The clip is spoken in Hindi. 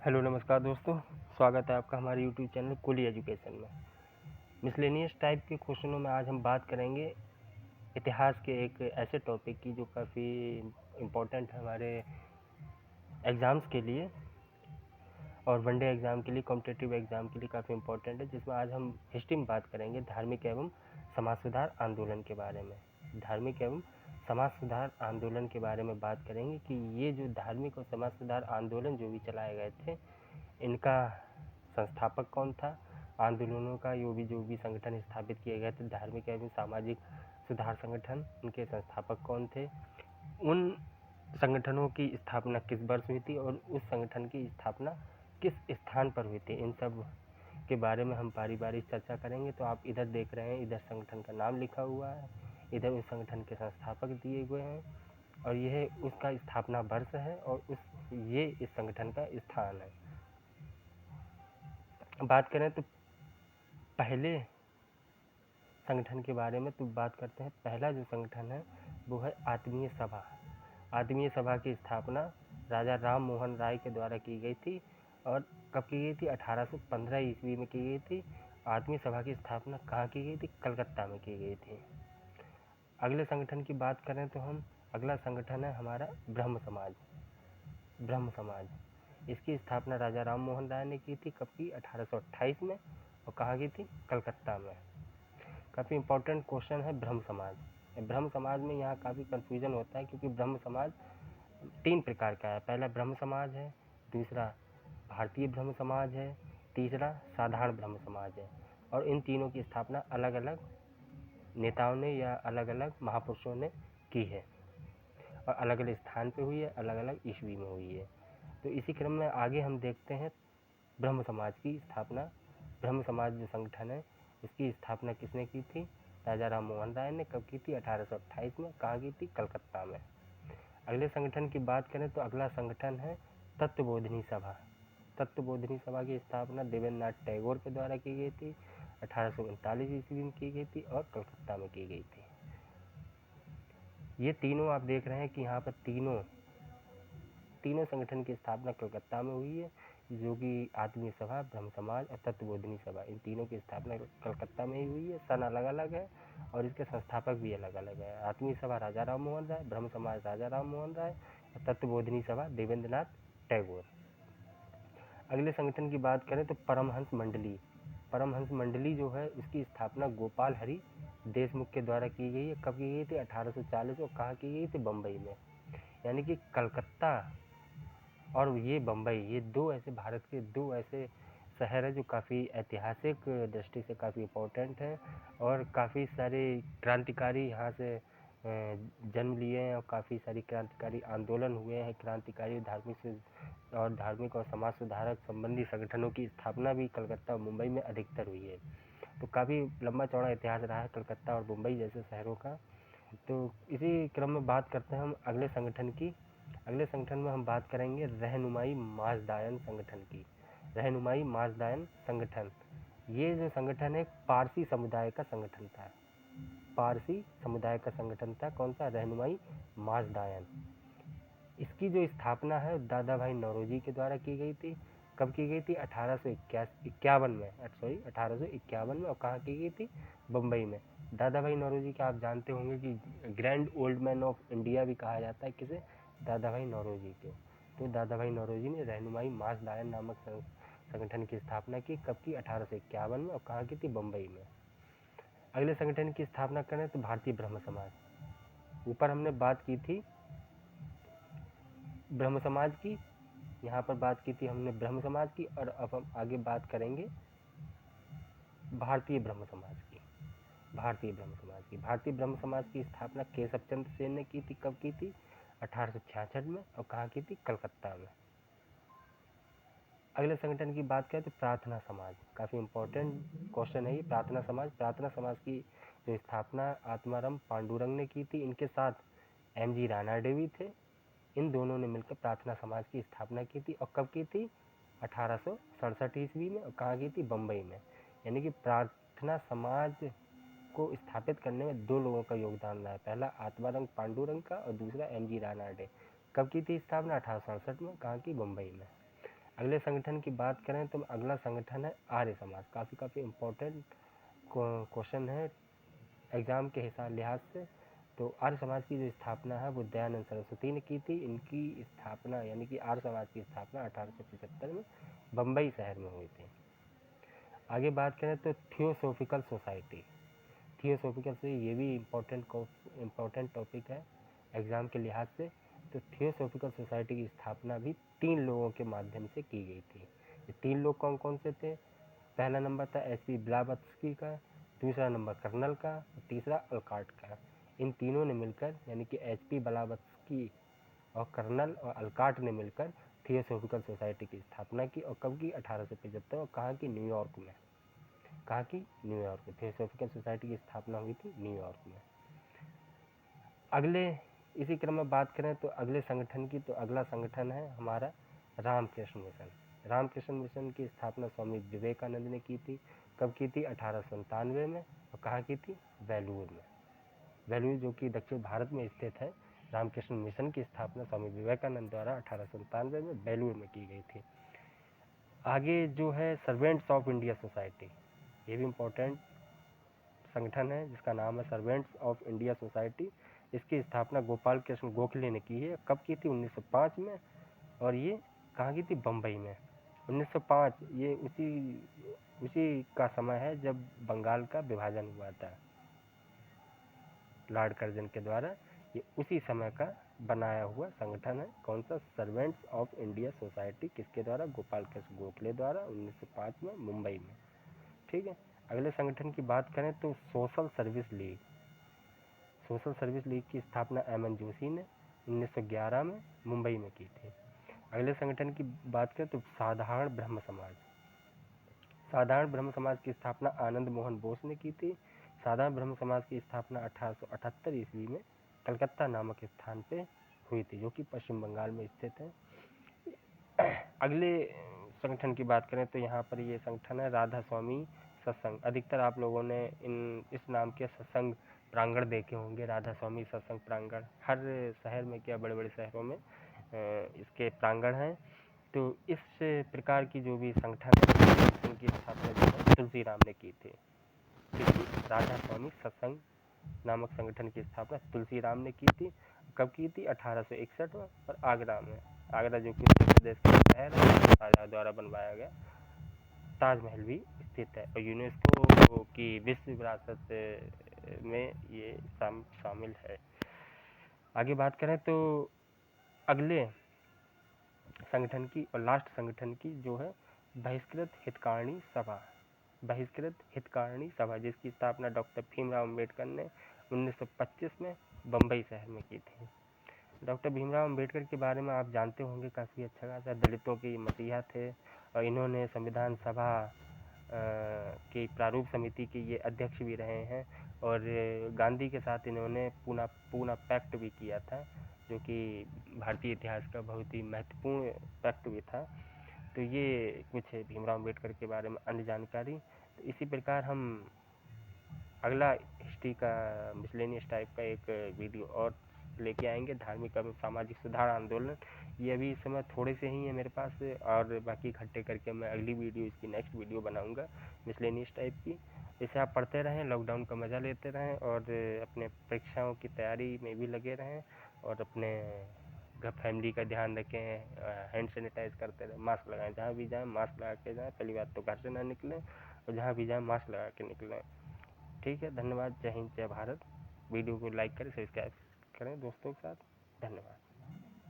हेलो नमस्कार दोस्तों, स्वागत है आपका हमारे यूट्यूब चैनल कुली एजुकेशन में। मिसलेनियस टाइप के क्वेश्चनों में आज हम बात करेंगे इतिहास के एक ऐसे टॉपिक की जो काफ़ी इम्पोर्टेंट है हमारे एग्ज़ाम्स के लिए और वनडे एग्ज़ाम के लिए, कॉम्पिटिटिव एग्ज़ाम के लिए काफ़ी इम्पोर्टेंट है, जिसमें आज हम हिस्ट्री में बात करेंगे धार्मिक एवं समाज सुधार आंदोलन के बारे में। धार्मिक एवं समाज सुधार आंदोलन के बारे में बात करेंगे कि ये जो धार्मिक और समाज सुधार आंदोलन जो भी चलाए गए थे, इनका संस्थापक कौन था, आंदोलनों का जो भी संगठन स्थापित किए गए थे, धार्मिक एवं सामाजिक सुधार संगठन, उनके संस्थापक कौन थे, उन संगठनों की स्थापना किस वर्ष हुई थी और उस संगठन की स्थापना किस स्थान पर हुई थी, इन सब के बारे में हम बारी बारी चर्चा करेंगे। तो आप इधर देख रहे हैं, इधर संगठन का नाम लिखा हुआ है, इधर उस संगठन के संस्थापक दिए हुए हैं और यह उसका स्थापना वर्ष है और ये इस संगठन का स्थान है। बात करें तो पहले संगठन के बारे में तो बात करते हैं। पहला जो संगठन है वो है आत्मीय सभा। आत्मीय सभा की स्थापना राजा राम मोहन राय के द्वारा की गई थी और कब की गई थी? 1815 ईस्वी में की गई थी। आत्मीय सभा की स्थापना कहाँ की गई थी? कलकत्ता में की गई थी। अगले संगठन की बात करें तो हम अगला संगठन है हमारा ब्रह्म समाज। ब्रह्म समाज, इसकी स्थापना राजा राम मोहन राय ने की थी। कब की? 1828 में। और कहाँ की थी? कलकत्ता में। काफ़ी इंपॉर्टेंट क्वेश्चन है ब्रह्म समाज। ब्रह्म समाज में यहाँ काफ़ी कन्फ्यूजन होता है क्योंकि ब्रह्म समाज 3 प्रकार का है। पहला ब्रह्म समाज है, दूसरा भारतीय ब्रह्म समाज है, तीसरा साधारण ब्रह्म समाज है। और इन तीनों की स्थापना अलग अलग नेताओं ने या अलग अलग महापुरुषों ने की है और अलग अलग स्थान पे हुई है, अलग अलग ईस्वी में हुई है। तो इसी क्रम में आगे हम देखते हैं ब्रह्म समाज की स्थापना। ब्रह्म समाज जो संगठन है, इसकी स्थापना किसने की थी? राजा राम मोहन राय ने। कब की थी? 1828 में। कहाँ की थी? कलकत्ता में। अगले संगठन की बात करें तो अगला संगठन है तत्वबोधिनी सभा। तत्वबोधिनी सभा की स्थापना देवेंद्रनाथ टैगोर के द्वारा की गई थी। 1839 ईस्वी में की गई थी और कलकत्ता में की गई थी। ये तीनों आप देख रहे हैं कि यहाँ पर तीनों संगठन की स्थापना कलकत्ता में हुई है, जो कि आत्मीय सभा, ब्रह्म समाज और तत्वबोधिनी सभा, इन तीनों की स्थापना कलकत्ता में ही हुई है। सन अलग अलग है और इसके संस्थापक भी अलग अलग है। आत्मीय सभा राजा राम मोहन राय, ब्रह्म समाज राजा राम मोहन राय और तत्वबोधिनी सभा देवेंद्रनाथ टैगोर। अगले संगठन की बात करें तो परमहंस मंडली। परमहंस मंडली जो है, इसकी स्थापना गोपाल हरि देशमुख के द्वारा की गई है। कब की गई थी? 1840। और कहाँ की गई थी? बम्बई में। यानी कि कलकत्ता और ये बम्बई, ये भारत के दो ऐसे शहर है जो काफ़ी ऐतिहासिक दृष्टि से काफ़ी इम्पोर्टेंट हैं और काफ़ी सारे क्रांतिकारी यहाँ से जन्म लिए हैं और काफ़ी सारी क्रांतिकारी आंदोलन हुए हैं। क्रांतिकारी धार्मिक और समाज सुधारक संबंधी संगठनों की स्थापना भी कलकत्ता और मुंबई में अधिकतर हुई है। तो काफ़ी लंबा चौड़ा इतिहास रहा है कलकत्ता और मुंबई जैसे शहरों का। तो इसी क्रम में बात करते हैं हम अगले संगठन की। अगले संगठन में हम बात करेंगे रहनुमाई माजदायन संगठन की। रहनुमाई माजदायन संगठन, ये जो संगठन है पारसी समुदाय का संगठन था। पारसी समुदाय का संगठन था। कौन सा? रहनुमाई माजदायन। इसकी जो स्थापना है दादा भाई नौरोजी के द्वारा की गई थी। कब की गई थी? 1851 में। 1851 में। और कहाँ की गई थी? बम्बई में। दादा भाई नौरोजी का आप जानते होंगे कि grand old man of India भी कहा जाता है। किसे? दादा भाई नौरोजी को। तो दादा भाई नौरोजी ने रहनुमाई माजदायन नामक संगठन की स्थापना की। कब की? 1851 में। और कहाँ की थी? बम्बई में। अगले संगठन की स्थापना करें तो भारतीय ब्रह्म समाज। ऊपर हमने बात की थी ब्रह्म समाज की, यहाँ पर बात की थी हमने ब्रह्म समाज की, और अब हम आगे बात करेंगे भारतीय ब्रह्म समाज की। भारतीय ब्रह्म समाज की। भारतीय ब्रह्म समाज की स्थापना केशव चंद्र सेन ने की थी। कब की थी? 1866 में। और कहाँ की थी? कलकत्ता में। अगले संगठन की बात करें तो प्रार्थना समाज। काफ़ी इंपॉर्टेंट क्वेश्चन है ये। प्रार्थना समाज। प्रार्थना समाज की जो स्थापना आत्माराम पांडुरंग ने की थी, इनके साथ एम.जी. रानाडे भी थे। इन दोनों ने मिलकर प्रार्थना समाज की स्थापना की थी। और कब की थी? 1867 ईस्वी में। और कहाँ की थी? बम्बई में। यानी कि प्रार्थना समाज को स्थापित करने में दो लोगों का योगदान रहा है। पहला आत्माराम पांडुरंग का और दूसरा एम.जी. रानाडे। कब की थी स्थापना? 1867 में। कहाँ की? बम्बई में। अगले संगठन की बात करें तो अगला संगठन है आर्य समाज। काफ़ी इम्पोर्टेंट क्वेश्चन है एग्ज़ाम के लिहाज से। तो आर्य समाज की जो स्थापना है वो दयानंद सरस्वती ने की थी। इनकी स्थापना यानी कि आर्य समाज की स्थापना 1875 में बम्बई शहर में हुई थी। आगे बात करें तो थियोसॉफिकल सोसाइटी। थियोसॉफिकल से ये भी इम्पोर्टेंट टॉपिक है एग्ज़ाम के लिहाज से। तो थियोसॉफिकल सोसाइटी की स्थापना भी 3 लोगों के माध्यम से की गई थी। ये 3 लोग कौन कौन से थे? पहला नंबर था एचपी ब्लावत्स्की का, दूसरा नंबर कर्नल का और तीसरा अल्काट का। इन तीनों ने मिलकर यानी कि एचपी ब्लावत्स्की और कर्नल और अल्काट ने मिलकर थियोसॉफिकल सोसाइटी की स्थापना की। और कब की? 1875। और कहाँ की? न्यूयॉर्क में। कहाँ की? न्यूयॉर्क में। थियोसॉफिकल सोसाइटी की स्थापना हुई थी न्यूयॉर्क में। अगले इसी क्रम में बात करें तो अगले संगठन की, तो अगला संगठन है हमारा रामकृष्ण मिशन। रामकृष्ण मिशन की स्थापना स्वामी विवेकानंद ने की थी। कब की थी? 1897 में। और कहाँ की थी? वेलूर में। वेलूर जो कि दक्षिण भारत में स्थित है। रामकृष्ण मिशन की स्थापना स्वामी विवेकानंद द्वारा 1897 में बेलूर में की गई थी। आगे जो है सर्वेंट्स ऑफ इंडिया सोसाइटी, ये भी इम्पोर्टेंट संगठन है जिसका नाम है सर्वेंट्स ऑफ इंडिया सोसाइटी। इसकी स्थापना गोपाल कृष्ण गोखले ने की है। कब की थी? 1905 में। और ये कहाँ की थी? बम्बई में। 1905 ये उसी का समय है जब बंगाल का विभाजन हुआ था लॉर्ड कर्जन के द्वारा। ये उसी समय का बनाया हुआ संगठन है। कौन सा? Servants of India society. किसके द्वारा? गोपाल कृष्ण गोखले द्वारा 1905 में मुंबई में। ठीक है। अगले संगठन की बात करें तो social service league. Social service league की स्थापना एमएन जोशी ने 1911 में मुंबई में की थी। अगले संगठन की बात करें तो साधारण ब्रह्म समाज। साधारण ब्रह्म समाज की स्थापना आनंद मोहन बोस ने की थी। साधारण ब्रह्म समाज की स्थापना 1878 ईस्वी में कलकत्ता नामक स्थान पे हुई थी, जो कि पश्चिम बंगाल में स्थित है। अगले संगठन की बात करें तो यहाँ पर ये संगठन है राधा स्वामी सत्संग। अधिकतर आप लोगों ने इस नाम के सत्संग प्रांगण देखे होंगे। राधा स्वामी सत्संग प्रांगण हर शहर में, क्या बड़े बड़े शहरों में इसके प्रांगण हैं। तो इस प्रकार की जो भी संगठन है उनकी स्थापना जो है तुलसी राम ने की थी। राधा स्वामी सत्संग नामक संगठन की स्थापना तुलसी राम ने की थी। कब की थी? 1861 में। और आगरा में। आगरा जो कि उत्तर प्रदेश का शहर है, शाहजहां द्वारा बनवाया गया ताजमहल भी स्थित है। और यूनेस्को की विश्व विरासत में ये शामिल है। आगे बात करें तो अगले संगठन की और लास्ट संगठन की जो है बहिष्कृत हितकारिणी सभा। बहिष्कृत हितकारिणी सभा जिसकी स्थापना डॉक्टर भीमराव अम्बेडकर ने 1925 में बम्बई शहर में की थी। डॉक्टर भीमराव अम्बेडकर के बारे में आप जानते होंगे काफ़ी अच्छा खासा। दलितों के मसीहा थे और इन्होंने संविधान सभा की प्रारूप समिति के ये अध्यक्ष भी रहे हैं। और गांधी के साथ इन्होंने पूना पैक्ट भी किया था, जो कि भारतीय इतिहास का बहुत ही महत्वपूर्ण पैक्ट भी था। तो ये कुछ है भीमराव अम्बेडकर के बारे में अन्य जानकारी। तो इसी प्रकार हम अगला हिस्ट्री का मिसलेनियस टाइप का एक वीडियो और लेके आएंगे। धार्मिक एवं सामाजिक सुधार आंदोलन, ये अभी इस समय थोड़े से ही है मेरे पास, और बाकी इकट्ठे करके मैं अगली वीडियो, इसकी नेक्स्ट वीडियो बनाऊंगा मिसलेनियस टाइप की। इसे आप पढ़ते रहें, लॉकडाउन का मज़ा लेते रहें और अपने परीक्षाओं की तैयारी में भी लगे रहें। और अपने घर फैमिली का ध्यान रखें, हैंड सैनिटाइज करते रहें, मास्क लगाएं, जहाँ भी जाएं मास्क लगा के जाएं। पहली बात तो घर से ना निकलें और जहाँ भी जाएं मास्क लगा के निकलें। ठीक है, धन्यवाद। जय हिंद, जय भारत। वीडियो को लाइक करें, सब्सक्राइब करें दोस्तों के साथ। धन्यवाद।